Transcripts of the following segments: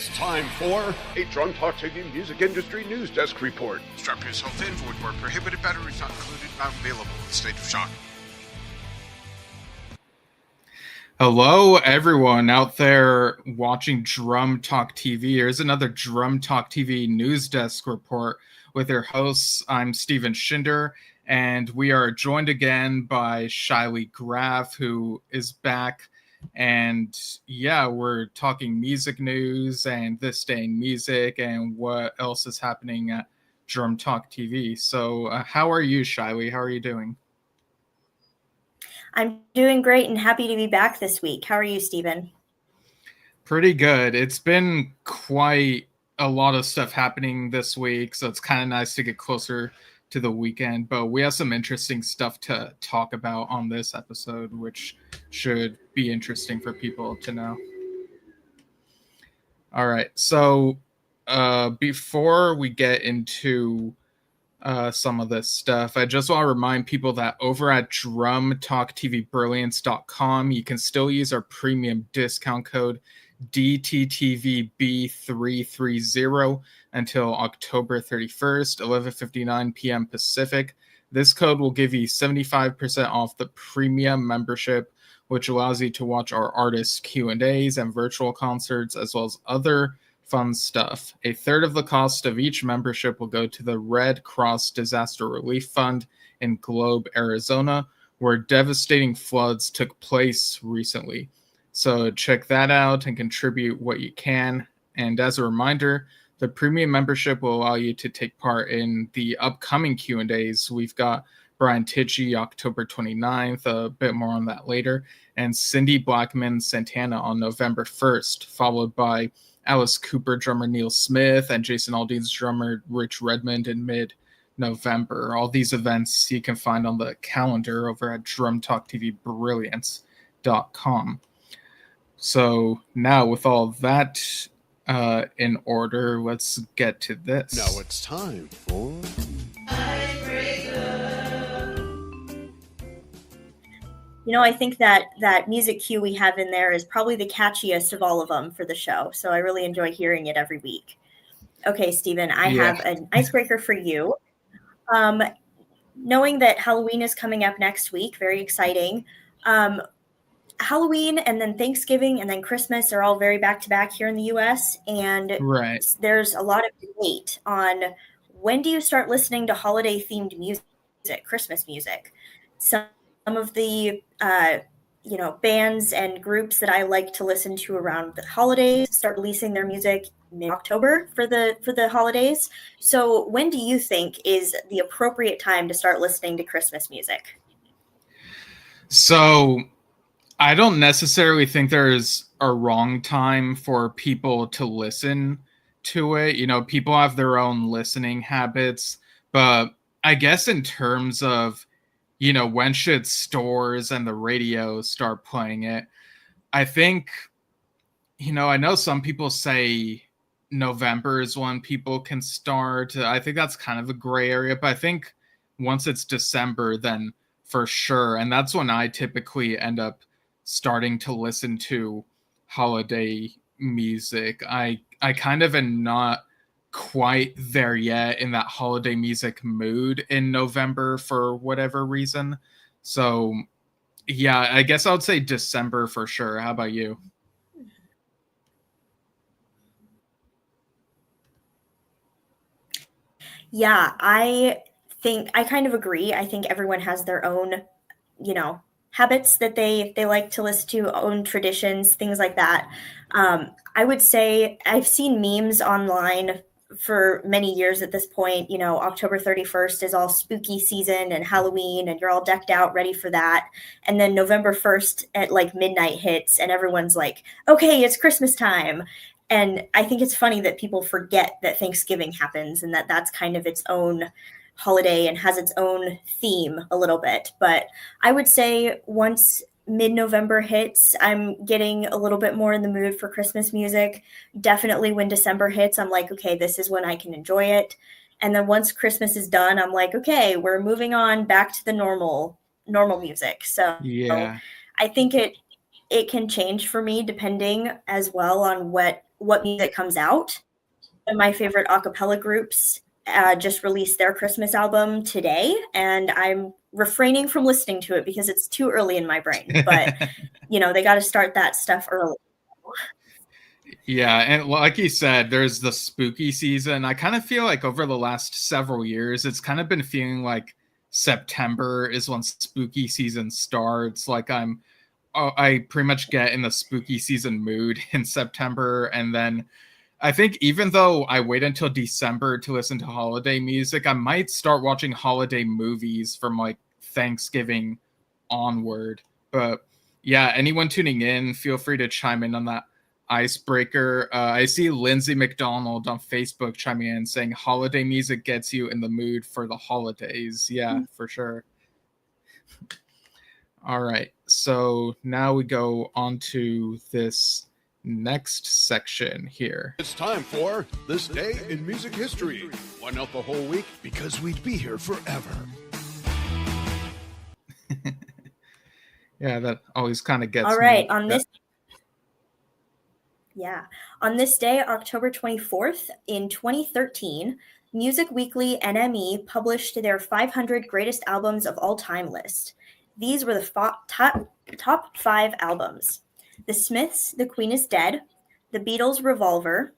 It's time for a Drum Talk TV Music Industry News Desk Report. Strap yourself in, void where prohibited, batteries not included, not available in State of Shock. Hello, everyone out there watching Drum Talk TV. Here's another Drum Talk TV News Desk Report with your hosts. I'm Steven Schinder, and we are joined again by Shiley Graf, who is back. And yeah, we're talking music news and this day in music and what else is happening at Drum Talk TV. So how are you, Shiley? How are you doing? I'm doing great and happy to be back this week. How are you, Steven? Pretty good. It's been quite a lot of stuff happening this week, so it's kind of nice to get closer to the weekend. But we have some interesting stuff to talk about on this episode, which should be interesting for people to know. All right. So before we get into some of this stuff, I just want to remind people that over at drumtalktvbrilliance.com, you can still use our premium discount code DTTVB330 until October 31st, 11:59 p.m. Pacific. This code will give you 75% off the premium membership, which allows you to watch our artists' Q&As and virtual concerts, as well as other fun stuff. A third of the cost of each membership will go to the Red Cross Disaster Relief Fund in Globe, Arizona, where devastating floods took place recently. So check that out and contribute what you can. And as a reminder, the premium membership will allow you to take part in the upcoming Q&As. We've got Brian Tichy, October 29th, a bit more on that later, and Cindy Blackman Santana on November 1st, followed by Alice Cooper drummer Neil Smith and Jason Aldean's drummer Rich Redmond in mid-November. All these events you can find on the calendar over at drumtalktvbrilliance.com. So now with all that in order, let's get to this. Now it's time for You know, I think that music cue we have in there is probably the catchiest of all of them for the show. So I really enjoy hearing it every week. Okay, Steven, I have an icebreaker for you. Knowing that Halloween is coming up next week, very exciting. Halloween and then Thanksgiving and then Christmas are all very back-to-back here in the U.S. And there's a lot of debate on when do you start listening to holiday-themed music, Christmas music. Some of the bands and groups that I like to listen to around the holidays start releasing their music mid-October for the holidays. So when do you think is the appropriate time to start listening to Christmas music? So I don't necessarily think there's a wrong time for people to listen to it. You know, people have their own listening habits, but I guess in terms of, you know, when should stores and the radio start playing it? I think, you know, I know some people say November is when people can start. I think that's kind of a gray area, but I think once it's December, then for sure. And that's when I typically end up starting to listen to holiday music. I kind of am not quite there yet in that holiday music mood in November for whatever reason. So yeah, I guess I would say December for sure. How about you? Yeah, I think I kind of agree. I think everyone has their own, habits that they like to listen to, own traditions, things like that. I would say I've seen memes online for many years at this point. You know, October 31st is all spooky season and Halloween, and you're all decked out ready for that. And then November 1st at like midnight hits and everyone's like, okay, it's Christmas time. And I think it's funny that people forget that Thanksgiving happens and that that's kind of its own holiday and has its own theme a little bit. But I would say once mid-November hits, I'm getting a little bit more in the mood for Christmas music. Definitely when December hits, I'm like, okay, this is when I can enjoy it. And then once Christmas is done, I'm like, okay, we're moving on back to the normal music. So yeah, I think it can change for me depending as well on what what music comes out. One of my favorite a cappella groups just released their Christmas album today, and I'm refraining from listening to it because it's too early in my brain. But, they got to start that stuff early. Yeah, and like you said, there's the spooky season. I kind of feel like over the last several years, it's kind of been feeling like September is when spooky season starts. Like I pretty much get in the spooky season mood in September. And then I think even though I wait until December to listen to holiday music, I might start watching holiday movies from like Thanksgiving onward. But yeah, anyone tuning in, feel free to chime in on that icebreaker. I see Lindsay McDonald on Facebook chiming in saying holiday music gets you in the mood for the holidays. Yeah, for sure. All right, so now we go on to this next section here. It's time for This Day in Music History. Why not the whole week? Because we'd be here forever. Yeah, that always kind of gets All right, me. On this day, October 24th, in 2013, Music Weekly NME published their 500 greatest albums of all time list. These were the top 5 albums: The Smiths' The Queen is Dead, The Beatles' Revolver,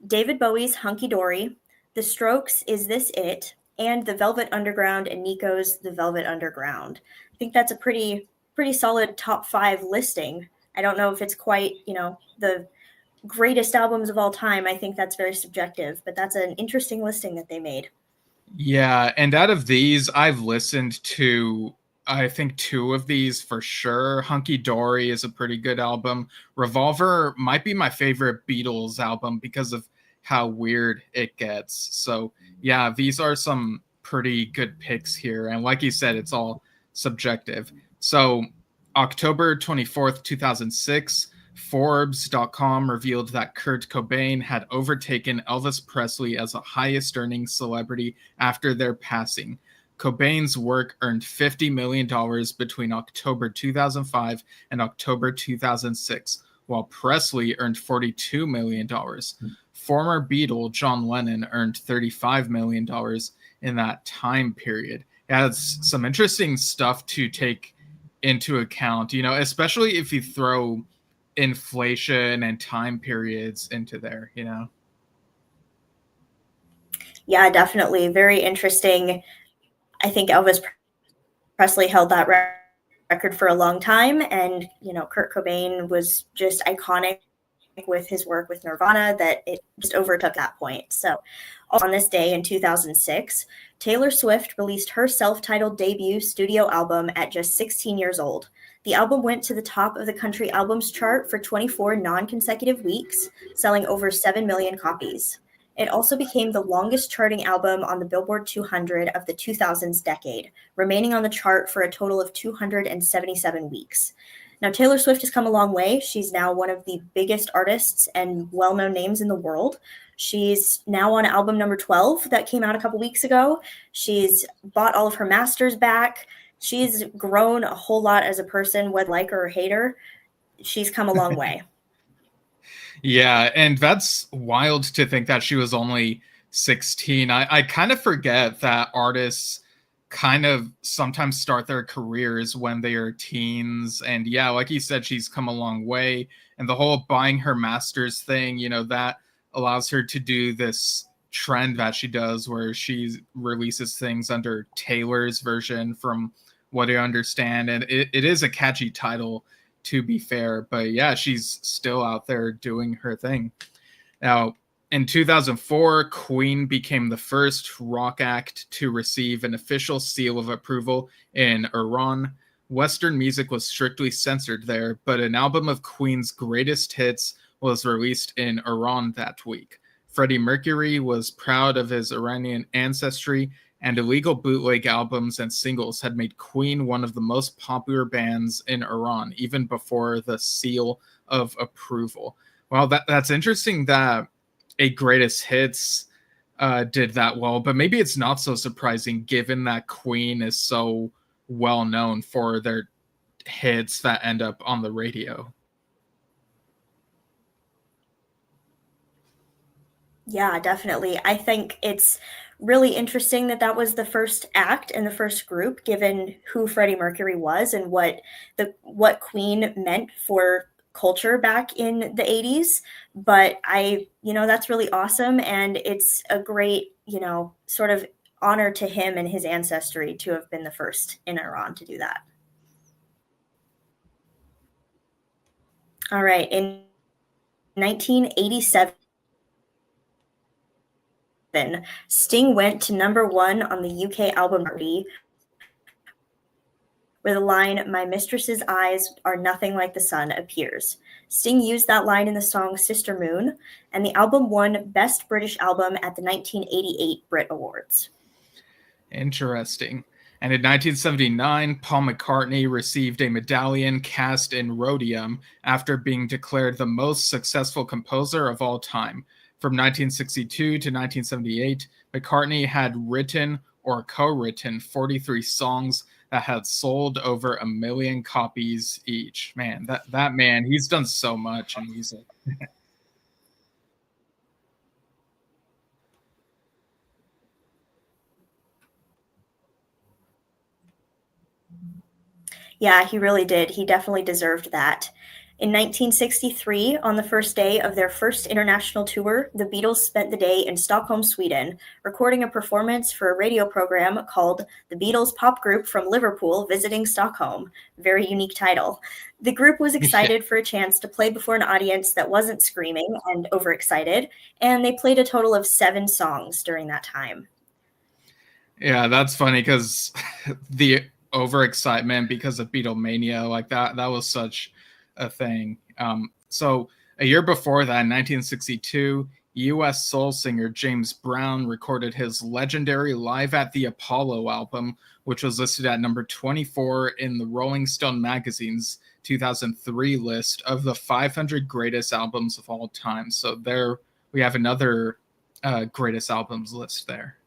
David Bowie's Hunky Dory, The Strokes' Is This It, and The Velvet Underground and Nico's The Velvet Underground. I think that's a pretty solid top 5 listing. I don't know if it's quite, the greatest albums of all time. I think that's very subjective, but that's an interesting listing that they made. Yeah, and out of these, I've listened to, I think, 2 of these for sure. Hunky Dory is a pretty good album. Revolver might be my favorite Beatles album because of how weird it gets. So yeah, these are some pretty good picks here. And like you said, it's all subjective. So October 24th, 2006, Forbes.com revealed that Kurt Cobain had overtaken Elvis Presley as the highest earning celebrity after their passing. Cobain's work earned $50 million between October 2005 and October 2006, while Presley earned $42 million. Former Beatle John Lennon earned $35 million in that time period. It has some interesting stuff to take into account, especially if you throw inflation and time periods into there, Yeah, definitely. Very interesting. I think Elvis Presley held that record for a long time, and Kurt Cobain was just iconic with his work with Nirvana that it just overtook that point. So on this day in 2006, Taylor Swift released her self-titled debut studio album at just 16 years old. The album went to the top of the country albums chart for 24 non-consecutive weeks, selling over 7 million copies. It also became the longest charting album on the Billboard 200 of the 2000s decade, remaining on the chart for a total of 277 weeks. Now, Taylor Swift has come a long way. She's now one of the biggest artists and well-known names in the world. She's now on album number 12 that came out a couple weeks ago. She's bought all of her masters back. She's grown a whole lot as a person, whether like her or hate her. She's come a long way. Yeah, and that's wild to think that she was only 16. I kind of forget that artists kind of sometimes start their careers when they are teens. And yeah, like you said, she's come a long way. And the whole buying her masters thing, that allows her to do this trend that she does where she releases things under Taylor's version, from what I understand. And it is a catchy title, to be fair. But yeah, she's still out there doing her thing. Now, in 2004, Queen became the first rock act to receive an official seal of approval in Iran. Western music was strictly censored there, but an album of Queen's greatest hits was released in Iran that week. Freddie Mercury was proud of his Iranian ancestry, and illegal bootleg albums and singles had made Queen one of the most popular bands in Iran, even before the seal of approval. Well, that's interesting that a greatest hits did that well, but maybe it's not so surprising given that Queen is so well known for their hits that end up on the radio. Yeah, definitely. I think it's really interesting that that was the first act and the first group, given who Freddie Mercury was and what Queen meant for culture back in the 80s. But that's really awesome, and it's a great, sort of honor to him and his ancestry to have been the first in Iran to do that. All right, in 1987, Sting went to number one on the UK album chart where the line, "My mistress's eyes are nothing like the sun," appears. Sting used that line in the song Sister Moon, and the album won Best British Album at the 1988 Brit Awards. Interesting. And in 1979, Paul McCartney received a medallion cast in rhodium after being declared the most successful composer of all time. From 1962 to 1978, McCartney had written or co-written 43 songs that had sold over 1 million copies each. Man, that man, he's done so much in music. Yeah, he really did. He definitely deserved that. In 1963, on the first day of their first international tour, the Beatles spent the day in Stockholm, Sweden, recording a performance for a radio program called The Beatles Pop Group from Liverpool Visiting Stockholm. Very unique title. The group was excited for a chance to play before an audience that wasn't screaming and overexcited, and they played a total of 7 songs during that time. Yeah, that's funny because the overexcitement because of Beatlemania, like that was such a thing. So a year before that, in 1962, U.S. soul singer James Brown recorded his legendary Live at the Apollo album, which was listed at number 24 in the Rolling Stone magazine's 2003 list of the 500 greatest albums of all time. So there we have another greatest albums list there.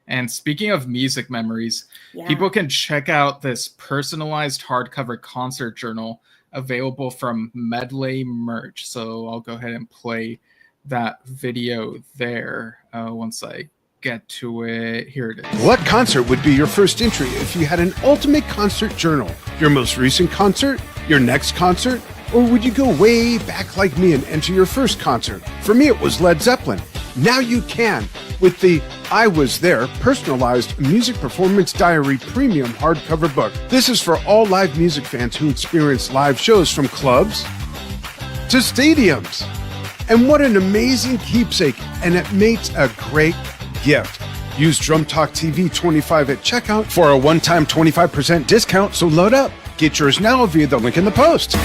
And speaking of music memories, people can check out this personalized hardcover concert journal available from Medley Merch. So I'll go ahead and play that video there once I get to it. Here it is. What concert would be your first entry if you had an ultimate concert journal? Your most recent concert? Your next concert? Or would you go way back like me and enter your first concert? For me, it was Led Zeppelin. Now you can with the I Was There personalized music performance diary premium hardcover book. This is for all live music fans who experience live shows from clubs to stadiums. And what an amazing keepsake, and it makes a great gift. Use Drum Talk TV 25 at checkout for a one-time 25% discount, so load up. Get yours now via the link in the post.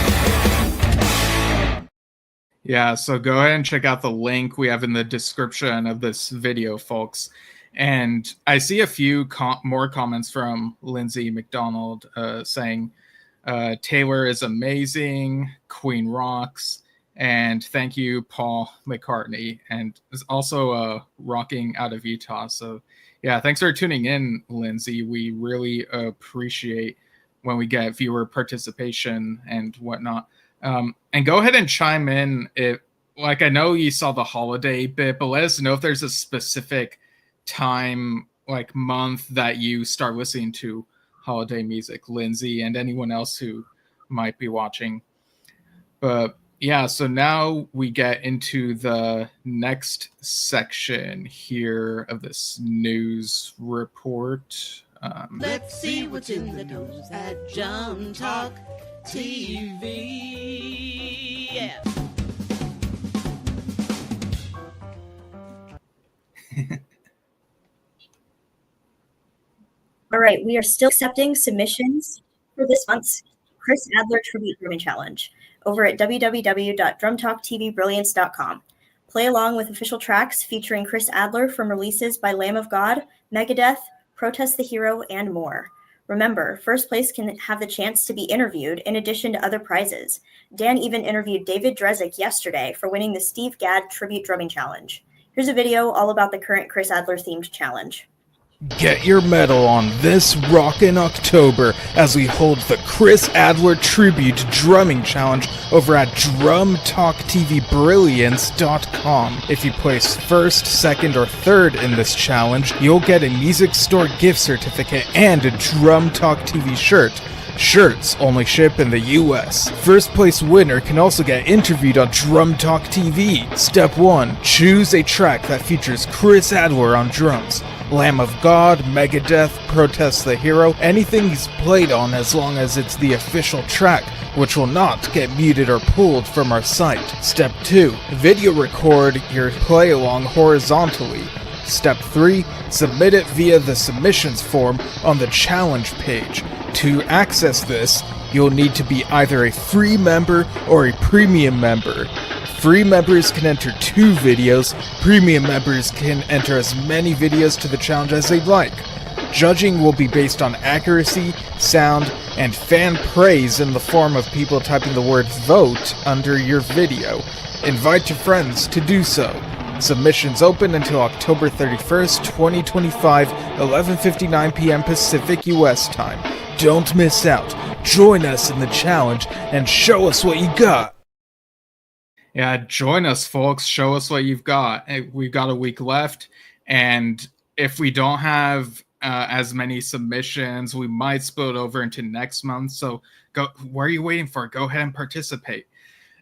Yeah, so go ahead and check out the link we have in the description of this video, folks. And I see a few more comments from Lindsay McDonald saying, Taylor is amazing, Queen rocks, and thank you, Paul McCartney, and is also rocking out of Utah. So yeah, thanks for tuning in, Lindsay. We really appreciate when we get viewer participation and whatnot. And go ahead and chime in if, like, I know you saw the holiday bit, but let us know if there's a specific time, like month, that you start listening to holiday music, Lindsay, and anyone else who might be watching. But yeah, so now we get into the next section here of this news report. Let's see what's in the news at Drum Talk TV. Yeah. All right, we are still accepting submissions for this month's Chris Adler Tribute Drumming Challenge over at www.drumtalktvbrilliance.com. Play along with official tracks featuring Chris Adler from releases by Lamb of God, Megadeth, Protest the Hero, and more. Remember, first place can have the chance to be interviewed in addition to other prizes. Dan even interviewed David Drezik yesterday for winning the Steve Gadd Tribute Drumming Challenge. Here's a video all about the current Chris Adler themed challenge. Get your medal on this rockin' October as we hold the Chris Adler Tribute Drumming Challenge over at DrumTalkTVBrilliance.com. If you place first, second, or third in this challenge, you'll get a music store gift certificate and a Drum Talk TV shirt. Shirts only ship in the US. First place winner can also get interviewed on Drum Talk TV. Step 1. Choose a track that features Chris Adler on drums. Lamb of God, Megadeth, Protest the Hero, anything he's played on as long as it's the official track, which will not get muted or pulled from our site. Step 2. Video record your play-along horizontally. Step 3. Submit it via the submissions form on the challenge page. To access this, you'll need to be either a free member or a premium member. Free members can enter 2 videos, premium members can enter as many videos to the challenge as they'd like. Judging will be based on accuracy, sound, and fan praise in the form of people typing the word VOTE under your video. Invite your friends to do so. Submissions open until October 31st, 2025, 11:59 p.m. Pacific US time. Don't miss out. Join us in the challenge and show us what you got. Yeah, join us, folks. Show us what you've got. We've got a week left, and if we don't have as many submissions, we might spill it over into next month. So go. What are you waiting for? Go ahead and participate.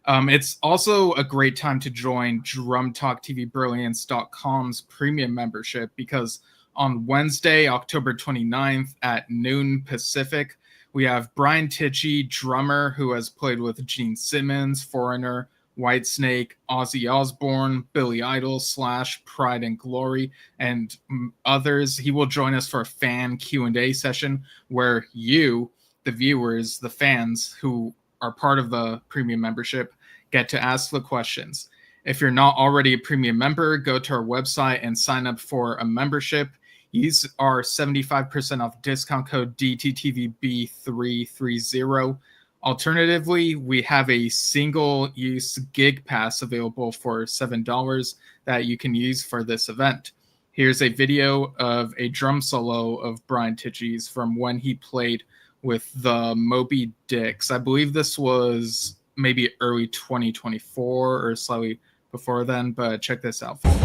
It's also a great time to join DrumTalkTVBrilliance.com's premium membership because on Wednesday, October 29th at noon Pacific, we have Brian Tichy, drummer who has played with Gene Simmons, Foreigner, Whitesnake, Ozzy Osbourne, Billy Idol, Slash, Pride and Glory, and others. He will join us for a fan Q&A session where you, the viewers, the fans who are part of the premium membership, get to ask the questions. If you're not already a premium member, go to our website and sign up for a membership. Use our 75% off discount code DTTVB330. Alternatively, we have a single-use gig pass available for $7 that you can use for this event. Here's a video of a drum solo of Brian Tichy's from when he played with the Moby Dicks. I believe this was maybe early 2024 or slightly before then, but check this out, folks.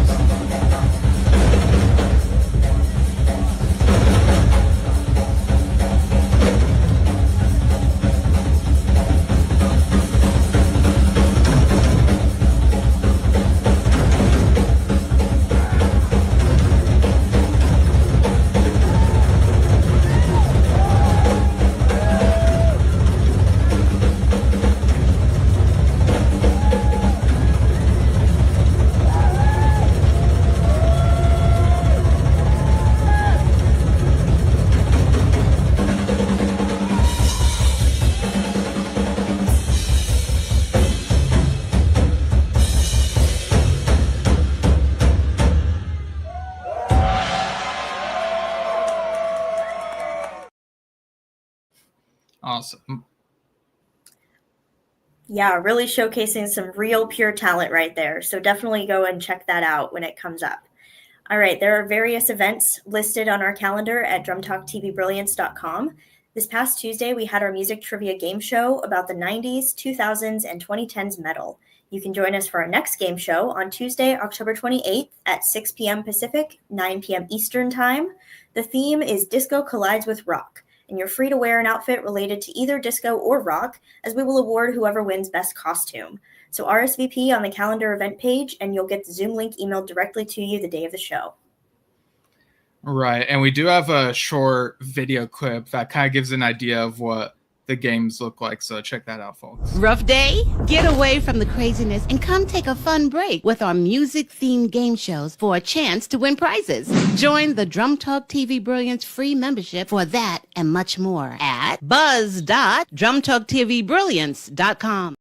Awesome. Yeah, really showcasing some real pure talent right there. So definitely go and check that out when it comes up. All right, there are various events listed on our calendar at DrumTalkTVBrilliance.com. This past Tuesday, we had our music trivia game show about the 90s, 2000s, and 2010s metal. You can join us for our next game show on Tuesday, October 28th at 6 p.m. Pacific, 9 p.m. Eastern Time. The theme is Disco Collides with Rock, and you're free to wear an outfit related to either disco or rock, as we will award whoever wins best costume. So RSVP on the calendar event page, and you'll get the Zoom link emailed directly to you the day of the show. Right, and we do have a short video clip that kind of gives an idea of what the games look like, so check that out, folks. Rough day? Get away from the craziness and come take a fun break with our music-themed game shows for a chance to win prizes. Join the Drum Talk TV Brilliance free membership for that and much more at buzz.drumtalktvbrilliance.com.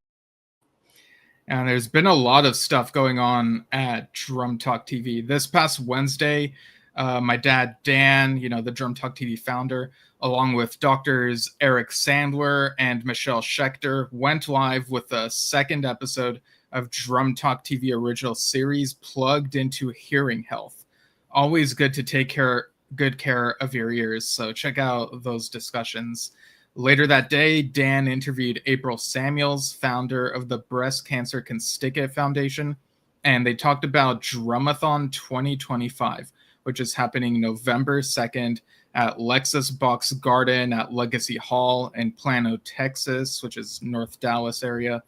And there's been a lot of stuff going on at Drum Talk TV. This past Wednesday, my dad, Dan, the Drum Talk TV founder, along with doctors Eric Sandler and Michelle Schechter, went live with the second episode of Drum Talk TV original series, Plugged into Hearing Health. Always good to take good care of your ears. So check out those discussions. Later that day, Dan interviewed April Samuels, founder of the Breast Cancer Can Stick It Foundation, and they talked about Drumathon 2025, which is happening November 2nd at Lexus Box Garden at Legacy Hall in Plano, Texas, which is North Dallas area.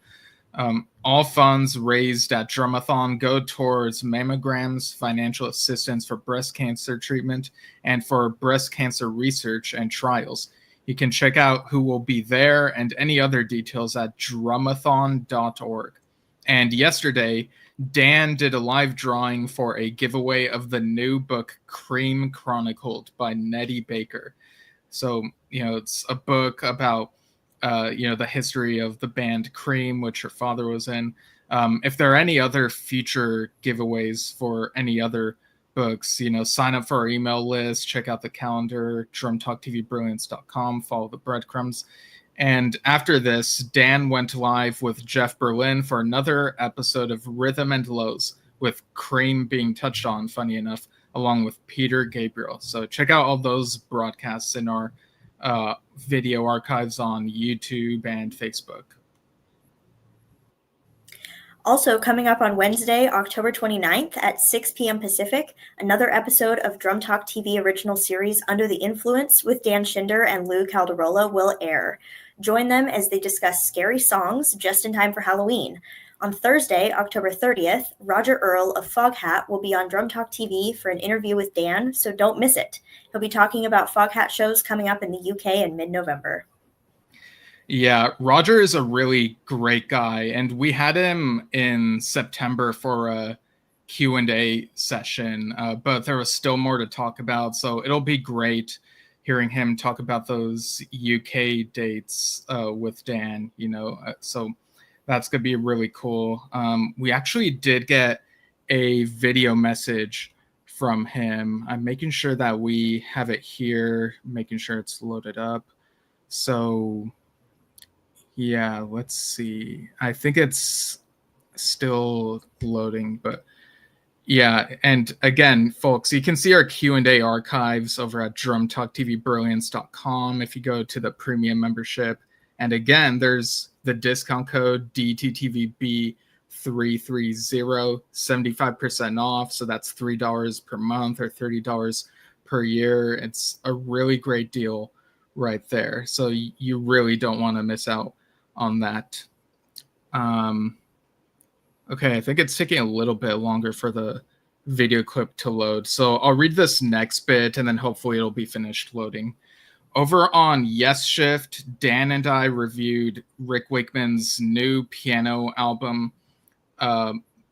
All funds raised at Drumathon go towards mammograms, financial assistance for breast cancer treatment, and for breast cancer research and trials. You can check out who will be there and any other details at drumathon.org. And yesterday, Dan did a live drawing for a giveaway of the new book, Cream Chronicled by Nettie Baker. So, it's a book about the history of the band Cream, which her father was in. If there are any other future giveaways for any other books, sign up for our email list, check out the calendar, drumtalktvbrilliance.com, follow the breadcrumbs. And after this, Dan went live with Jeff Berlin for another episode of Rhythm and Lows, with Cream being touched on, funny enough, along with Peter Gabriel. So check out all those broadcasts in our video archives on YouTube and Facebook. Also, coming up on Wednesday, October 29th at 6 p.m. Pacific, another episode of Drum Talk TV original series Under the Influence with Dan Schinder and Lou Calderola will air. Join them as they discuss scary songs just in time for Halloween. On Thursday, October 30th, Roger Earl of Foghat will be on Drum Talk TV for an interview with Dan, so don't miss it. He'll be talking about Foghat shows coming up in the UK in mid-November. Yeah, Roger is a really great guy, and we had him in September for a Q&A session, but there was still more to talk about, so it'll be great hearing him talk about those UK dates with Dan, so that's going to be really cool. We actually did get a video message from him. I'm making sure that we have it here, making sure it's loaded up. So yeah, let's see. I think it's still loading, but yeah. And again, folks, you can see our Q&A archives over at drumtalktvbrilliance.com if you go to the premium membership. And again, there's the discount code DTTVB330, 75% off. So that's $3 per month or $30 per year. It's a really great deal right there. So you really don't want to miss out on that. Okay, I think it's taking a little bit longer for the video clip to load. So I'll read this next bit and then hopefully it'll be finished loading. Over on Yes Shift, Dan and I reviewed Rick Wakeman's new piano album,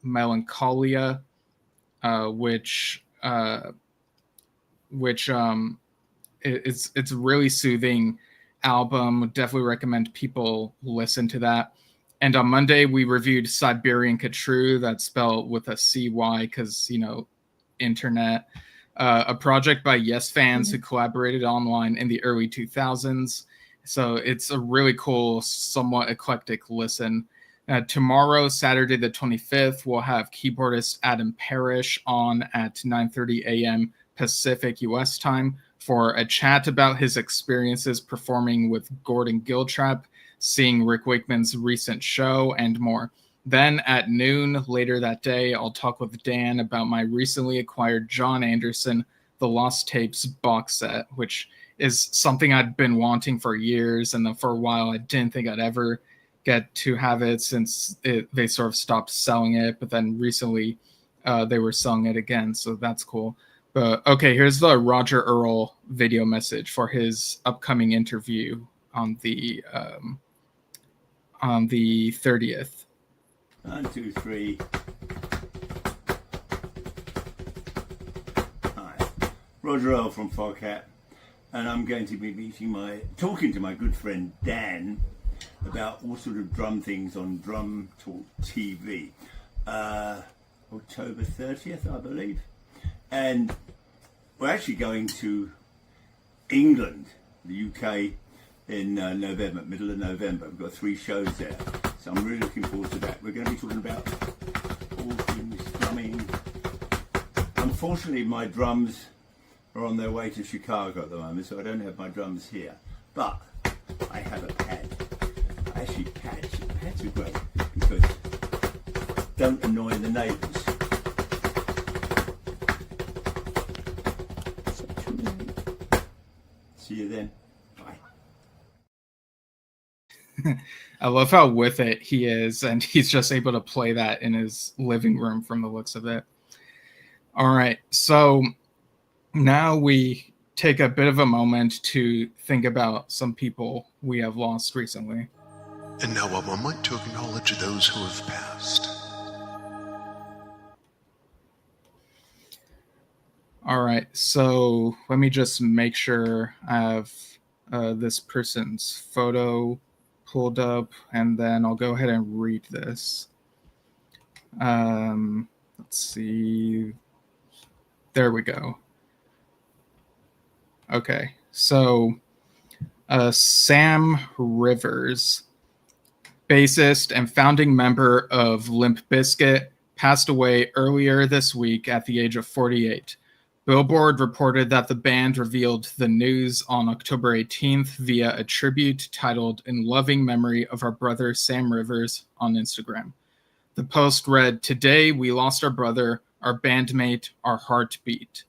Melancholia, which it's a really soothing album. Definitely recommend people listen to that. And on Monday, we reviewed Siberian Khatru, that's spelled with a CY because, internet. A project by Yes fans who collaborated online in the early 2000s. So it's a really cool, somewhat eclectic listen. Tomorrow, Saturday the 25th, we'll have keyboardist Adam Parrish on at 9:30 a.m. Pacific US time for a chat about his experiences performing with Gordon Giltrap, seeing Rick Wakeman's recent show, and more. Then at noon later that day, I'll talk with Dan about my recently acquired John Anderson, The Lost Tapes box set, which is something I'd been wanting for years. And then for a while, I didn't think I'd ever get to have it since they sort of stopped selling it. But then recently they were selling it again. So that's cool. But okay, here's the Roger Earl video message for his upcoming interview on the 30th. 1, 2, 3. Hi, Roger Earl from Foghat, and I'm going to be talking to my good friend Dan about all sort of drum things on Drum Talk TV. October 30th, I believe, and we're actually going to England, the UK, in November, middle of November. We've got 3 shows there. So I'm really looking forward to that. We're going to be talking about all things drumming. Unfortunately, my drums are on their way to Chicago at the moment, so I don't have my drums here. But I have a pad. Actually, pads are great because don't annoy the neighbours. See you then. Bye. I love how with it he is, and he's just able to play that in his living room from the looks of it. All right, so now we take a bit of a moment to think about some people we have lost recently. And now a moment to acknowledge those who have passed. All right, so let me just make sure I have this person's photo pulled up, and then I'll go ahead and read this. Let's see. There we go. Okay, so Sam Rivers, bassist and founding member of Limp Bizkit, passed away earlier this week at the age of 48. Billboard reported that the band revealed the news on October 18th via a tribute titled "In Loving Memory of Our Brother Sam Rivers" on Instagram. The post read, "Today we lost our brother, our bandmate, our heartbeat."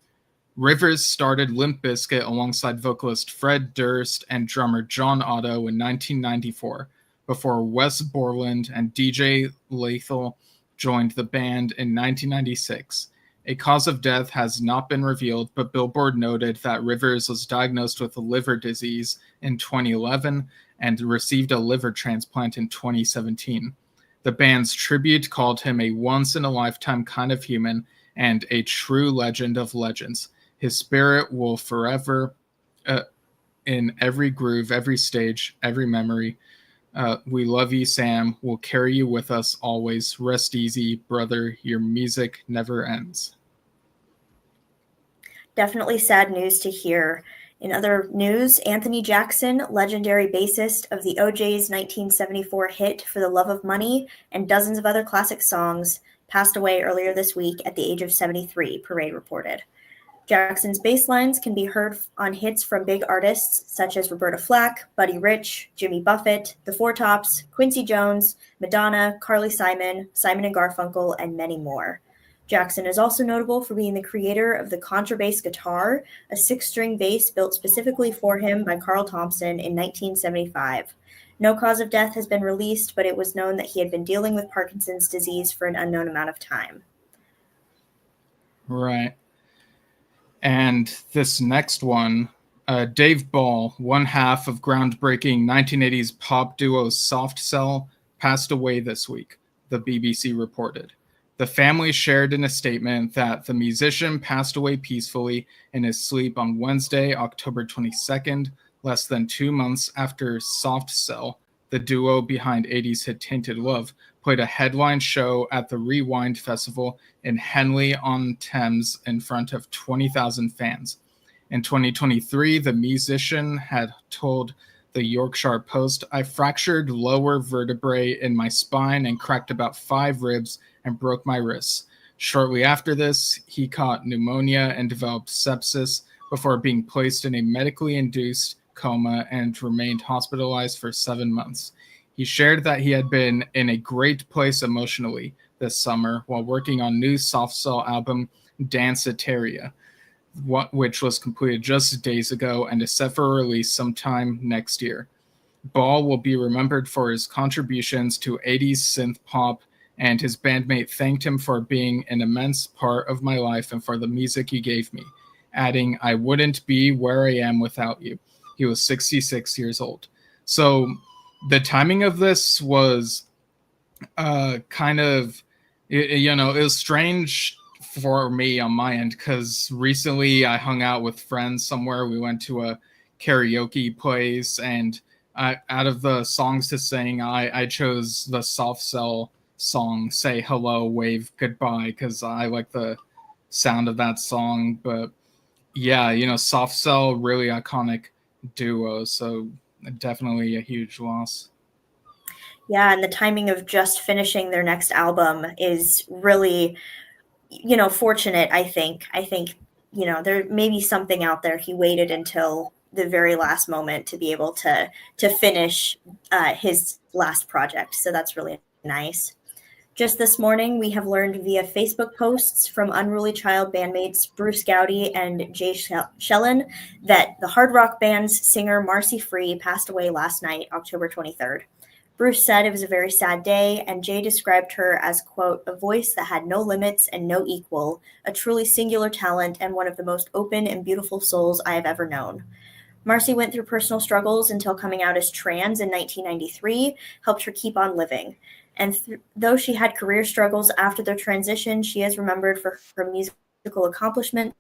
Rivers started Limp Bizkit alongside vocalist Fred Durst and drummer John Otto in 1994, before Wes Borland and DJ Lethal joined the band in 1996. A cause of death has not been revealed, but Billboard noted that Rivers was diagnosed with a liver disease in 2011 and received a liver transplant in 2017. The band's tribute called him a once-in-a-lifetime kind of human and a true legend of legends. His spirit will forever, in every groove, every stage, every memory. We love you, Sam. We'll carry you with us always. Rest easy, brother. Your music never ends. Definitely sad news to hear. In other news, Anthony Jackson, legendary bassist of the O'Jays' 1974 hit For the Love of Money and dozens of other classic songs, passed away earlier this week at the age of 73, Parade reported. Jackson's bass lines can be heard on hits from big artists such as Roberta Flack, Buddy Rich, Jimmy Buffett, The Four Tops, Quincy Jones, Madonna, Carly Simon, Simon and Garfunkel, and many more. Jackson is also notable for being the creator of the contrabass guitar, a 6-string bass built specifically for him by Carl Thompson in 1975. No cause of death has been released, but it was known that he had been dealing with Parkinson's disease for an unknown amount of time. Right. And this next one, Dave Ball, one half of groundbreaking 1980s pop duo Soft Cell, passed away this week, the BBC reported. The family shared in a statement that the musician passed away peacefully in his sleep on Wednesday, October 22nd, less than 2 months after Soft Cell, the duo behind 80s hit Tainted Love, played a headline show at the Rewind Festival in Henley-on-Thames in front of 20,000 fans. In 2023, the musician had told the Yorkshire Post, "I fractured lower vertebrae in my spine and cracked about 5 ribs and broke my wrists. Shortly after this, he caught pneumonia and developed sepsis before being placed in a medically induced coma and remained hospitalized for 7 months. He shared that he had been in a great place emotionally this summer while working on new Soft Cell album Danceteria, which was completed just days ago and is set for release sometime next year. Ball will be remembered for his contributions to 80s synth pop, and his bandmate thanked him for being an immense part of my life and for the music he gave me, adding, "I wouldn't be where I am without you." He was 66 years old. So the timing of this was kind of, it was strange for me on my end, because recently I hung out with friends somewhere. We went to a karaoke place, and out of the songs to sing, I chose the Soft Cell song, Say Hello, Wave Goodbye, because I like the sound of that song. But yeah, Soft Cell, really iconic duo, so definitely a huge loss. Yeah, and the timing of just finishing their next album is really, fortunate, I think. I think there may be something out there. He waited until the very last moment to be able to finish his last project. So that's really nice. Just this morning, we have learned via Facebook posts from Unruly Child bandmates Bruce Gowdy and Jay Schellen that the hard rock band's singer Marcy Free passed away last night, October 23rd. Bruce said it was a very sad day, and Jay described her as, quote, a voice that had no limits and no equal, a truly singular talent, and one of the most open and beautiful souls I have ever known. Marcy went through personal struggles until coming out as trans in 1993 helped her keep on living. And though she had career struggles after their transition, she is remembered for her musical accomplishments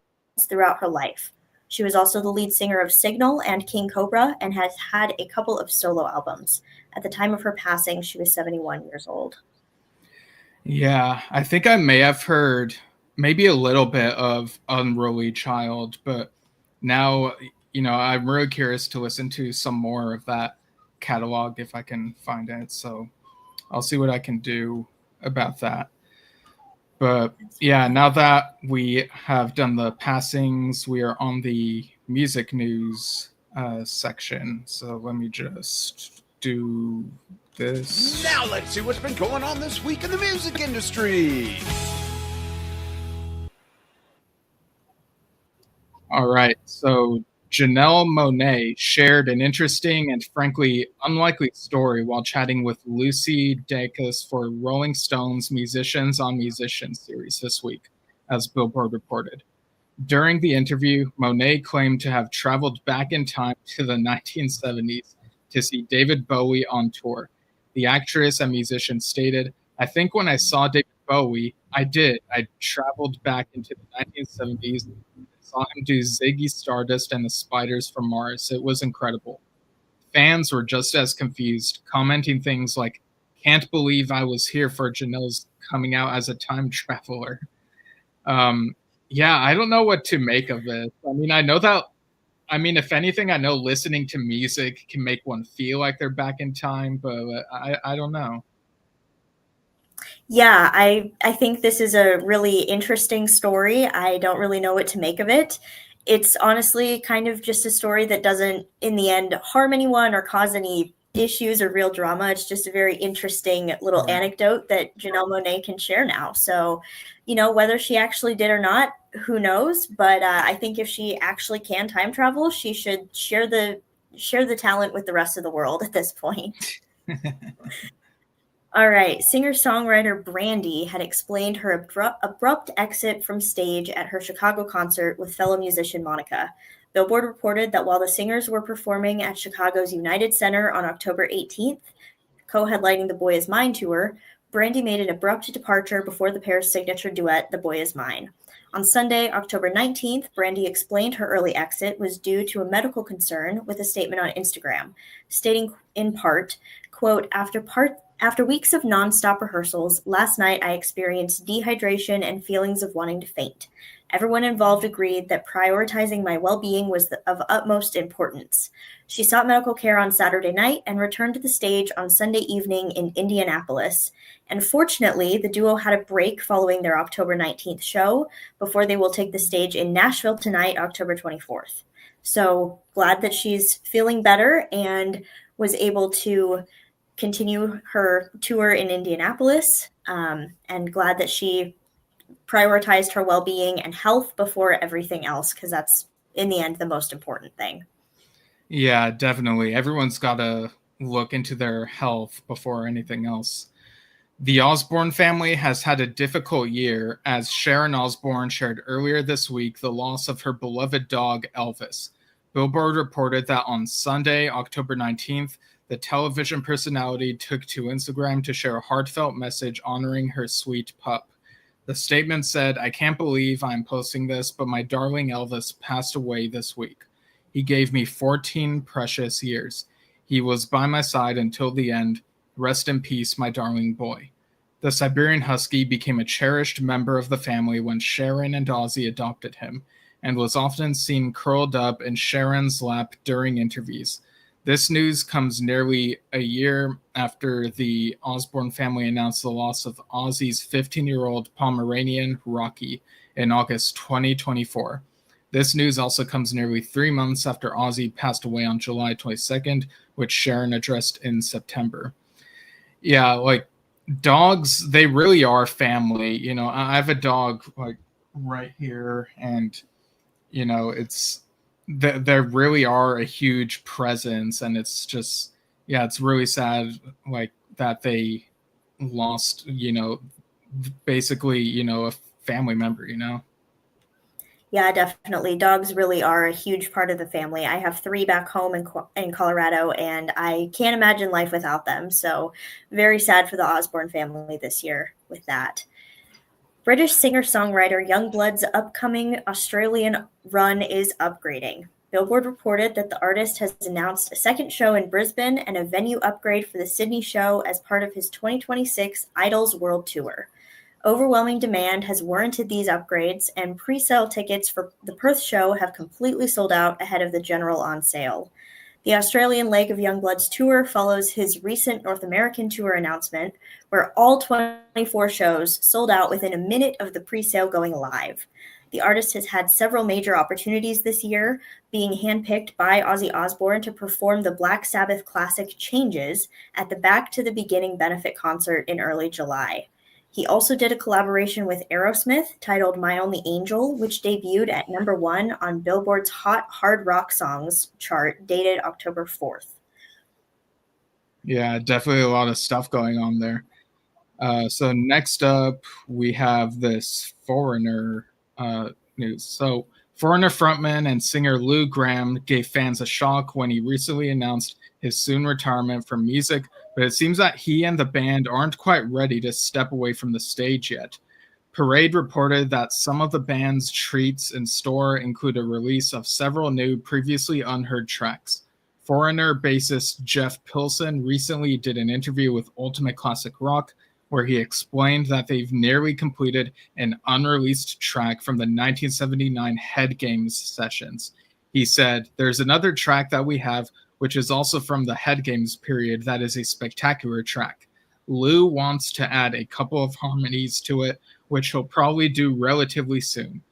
throughout her life. She was also the lead singer of Signal and King Cobra and has had a couple of solo albums. At the time of her passing, she was 71 years old. Yeah, I think I may have heard maybe a little bit of Unruly Child, but now, I'm really curious to listen to some more of that catalog if I can find it. So I'll see what I can do about that. But yeah, now that we have done the passings, we are on the music news section. So let me just do this. Now let's see what's been going on this week in the music industry. All right, so Janelle Monáe shared an interesting and frankly unlikely story while chatting with Lucy Dacus for Rolling Stone's Musicians on Musicians series this week, as Billboard reported. During the interview, Monáe claimed to have traveled back in time to the 1970s to see David Bowie on tour. The actress and musician stated, I think when I saw David Bowie, I did. I traveled back into the 1970s, saw him do Ziggy Stardust and the Spiders from Mars. It was incredible. Fans were just as confused, commenting things like, can't believe I was here for Janelle's coming out as a time traveler. Yeah, I don't know what to make of it. If anything, I know listening to music can make one feel like they're back in time, but I don't know. Yeah, I think this is a really interesting story. I don't really know what to make of it. It's honestly kind of just a story that doesn't, in the end, harm anyone or cause any issues or real drama. It's just a very interesting little anecdote that Janelle Monáe can share now. So, whether she actually did or not, who knows? But I think if she actually can time travel, she should share the talent with the rest of the world at this point. All right. Singer-songwriter Brandy had explained her abrupt exit from stage at her Chicago concert with fellow musician Monica. Billboard reported that while the singers were performing at Chicago's United Center on October 18th, co-headlining the Boy Is Mine tour, Brandy made an abrupt departure before the pair's signature duet, The Boy Is Mine. On Sunday, October 19th, Brandy explained her early exit was due to a medical concern with a statement on Instagram, stating in part, quote, After weeks of nonstop rehearsals, last night I experienced dehydration and feelings of wanting to faint. Everyone involved agreed that prioritizing my well-being was of utmost importance. She sought medical care on Saturday night and returned to the stage on Sunday evening in Indianapolis. And fortunately, the duo had a break following their October 19th show before they will take the stage in Nashville tonight, October 24th. So glad that she's feeling better and was able to continue her tour in Indianapolis, and glad that she prioritized her well-being and health before everything else, because that's, in the end, the most important thing. Yeah, definitely. Everyone's got to look into their health before anything else. The Osbourne family has had a difficult year, as Sharon Osbourne shared earlier this week the loss of her beloved dog, Elvis. Billboard reported that on Sunday, October 19th, the television personality took to Instagram to share a heartfelt message honoring her sweet pup. The statement said, I can't believe I'm posting this, but my darling Elvis passed away this week. He gave me 14 precious years. He was by my side until the end. Rest in peace, my darling boy. The Siberian Husky became a cherished member of the family when Sharon and Ozzy adopted him, and was often seen curled up in Sharon's lap during interviews. This news comes nearly a year after the Osbourne family announced the loss of Ozzy's 15-year-old Pomeranian, Rocky, in August 2024. This news also comes nearly 3 months after Ozzy passed away on July 22nd, which Sharon addressed in September. Yeah, like dogs, they really are family. You know, I have a dog like right here, and you know, there really are a huge presence, and it's just, yeah, it's really sad like that they lost, you know, basically, you know, a family member, you know. Yeah, definitely. Dogs really are a huge part of the family. I have 3 back home in Colorado, and I can't imagine life without them. So very sad for the Osbourne family this year with that. British singer-songwriter Youngblood's upcoming Australian run is upgrading. Billboard reported that the artist has announced a second show in Brisbane and a venue upgrade for the Sydney show as part of his 2026 Idols World Tour. Overwhelming demand has warranted these upgrades, and pre-sale tickets for the Perth show have completely sold out ahead of the general on sale. The Australian leg of Youngblood's tour follows his recent North American tour announcement, where all 24 shows sold out within a minute of the pre-sale going live. The artist has had several major opportunities this year, being handpicked by Ozzy Osbourne to perform the Black Sabbath classic Changes at the Back to the Beginning benefit concert in early July. He also did a collaboration with Aerosmith titled My Only Angel, which debuted at number 1 on Billboard's Hot Hard Rock Songs chart dated October 4th. Yeah, definitely a lot of stuff going on there. So next up, we have this Foreigner news. So Foreigner frontman and singer Lou Gramm gave fans a shock when he recently announced his soon retirement from music, but it seems that he and the band aren't quite ready to step away from the stage yet. Parade reported that some of the band's treats in store include a release of several new, previously unheard tracks. Foreigner bassist Jeff Pilson recently did an interview with Ultimate Classic Rock, where he explained that they've nearly completed an unreleased track from the 1979 Head Games sessions. He said, "There's another track that we have, which is also from the Head Games period, that is a spectacular track. Lou wants to add a couple of harmonies to it, which he'll probably do relatively soon."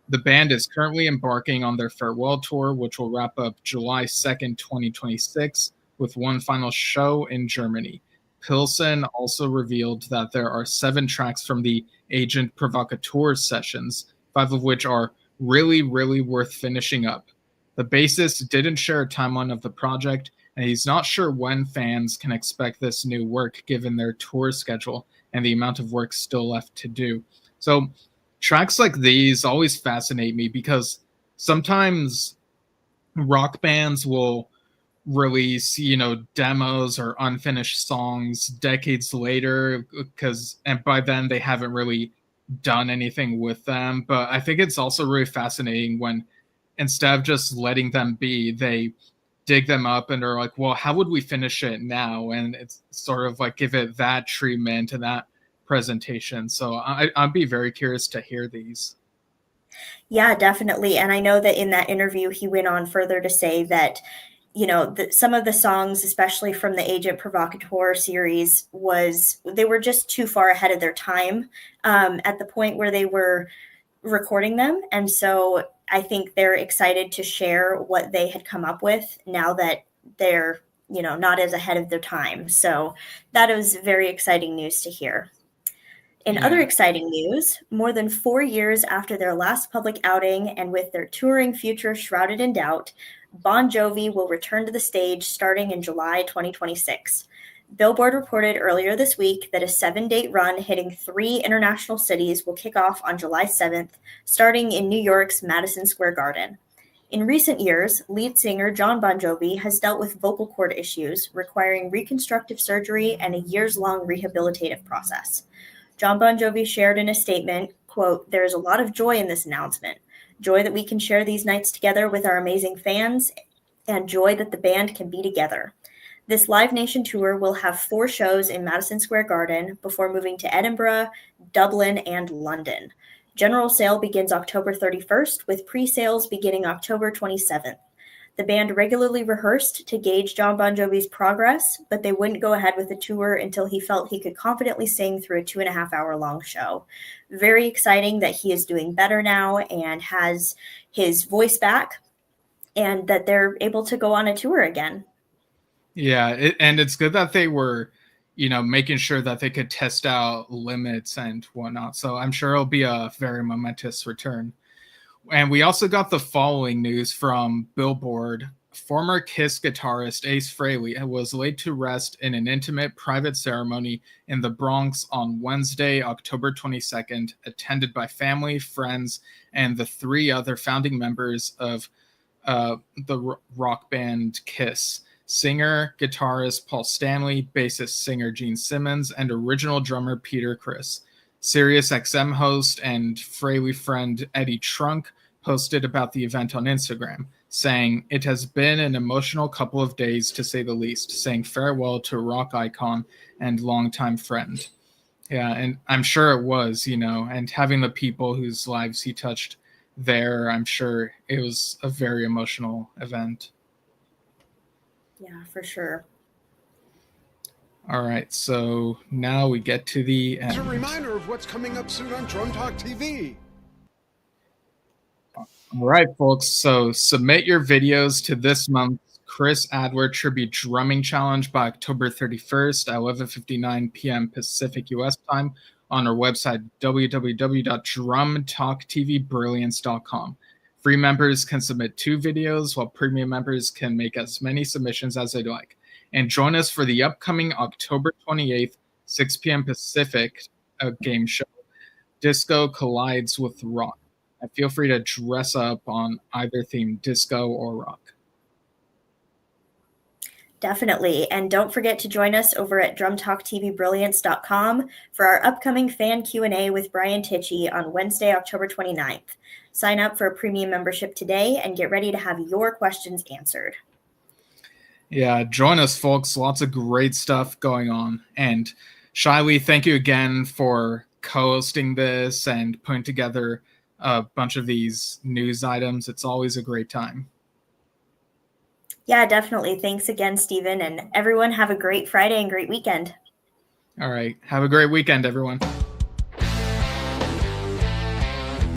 The band is currently embarking on their farewell tour, which will wrap up July 2nd, 2026, with one final show in Germany. Pilson also revealed that there are 7 tracks from the Agent Provocateur sessions, 5 of which are really, really worth finishing up. The bassist didn't share a timeline of the project, and he's not sure when fans can expect this new work given their tour schedule and the amount of work still left to do. So tracks like these always fascinate me because sometimes rock bands will release, you know, demos or unfinished songs decades later and by then they haven't really done anything with them. But I think it's also really fascinating when instead of just letting them be, they dig them up and are like, well, how would we finish it now? And it's sort of like give it that treatment and that presentation. So I'd be very curious to hear these. Yeah, definitely. And I know that in that interview, he went on further to say that, you know, some of the songs, especially from the Agent Provocateur series, they were just too far ahead of their time at the point where they were recording them. And so I think they're excited to share what they had come up with now that they're, you know, not as ahead of their time. So that was very exciting news to hear. In other exciting news, more than 4 years after their last public outing and with their touring future shrouded in doubt, Bon Jovi will return to the stage starting in July 2026. Billboard reported earlier this week that a 7-date run hitting 3 international cities will kick off on July 7th, starting in New York's Madison Square Garden. In recent years, lead singer Jon Bon Jovi has dealt with vocal cord issues, requiring reconstructive surgery and a years-long rehabilitative process. Jon Bon Jovi shared in a statement, quote, "There is a lot of joy in this announcement. Joy that we can share these nights together with our amazing fans, and joy that the band can be together. This Live Nation tour will have 4 shows in Madison Square Garden before moving to Edinburgh, Dublin, and London. General sale begins October 31st, with pre-sales beginning October 27th. The band regularly rehearsed to gauge Jon Bon Jovi's progress, but they wouldn't go ahead with the tour until he felt he could confidently sing through a 2.5-hour long show. Very exciting that he is doing better now and has his voice back, and that they're able to go on a tour again. Yeah, and it's good that they were, making sure that they could test out limits and whatnot. So I'm sure it'll be a very momentous return. And we also got the following news from Billboard. Former Kiss guitarist Ace Frehley was laid to rest in an intimate private ceremony in the Bronx on Wednesday, October 22nd, attended by family, friends, and the 3 other founding members of the rock band Kiss. Singer, guitarist Paul Stanley, bassist singer Gene Simmons, and original drummer Peter Criss. SiriusXM host and Frehley friend Eddie Trunk posted about the event on Instagram, saying, "It has been an emotional couple of days, to say the least, saying farewell to a rock icon and longtime friend." Yeah, and I'm sure it was, and having the people whose lives he touched there, I'm sure it was a very emotional event. Yeah, for sure. All right, so now we get to the end. As a reminder of what's coming up soon on Drum Talk TV. All right, folks, so submit your videos to this month's Chris Adler Tribute Drumming Challenge by October 31st at 11:59 p.m. Pacific U.S. time on our website, www.drumtalktvbrilliance.com. Free members can submit 2 videos, while premium members can make as many submissions as they'd like. And join us for the upcoming October 28th, 6 p.m. Pacific game show, Disco Collides with Rock. And feel free to dress up on either theme, disco or rock. Definitely. And don't forget to join us over at drumtalktvbrilliance.com for our upcoming fan Q&A with Brian Tichy on Wednesday, October 29th. Sign up for a premium membership today and get ready to have your questions answered. Yeah, join us, folks. Lots of great stuff going on. And Shiley, thank you again for co-hosting this and putting together a bunch of these news items. It's always a great time. Yeah, definitely. Thanks again, Stephen. And everyone have a great Friday and great weekend. All right. Have a great weekend, everyone.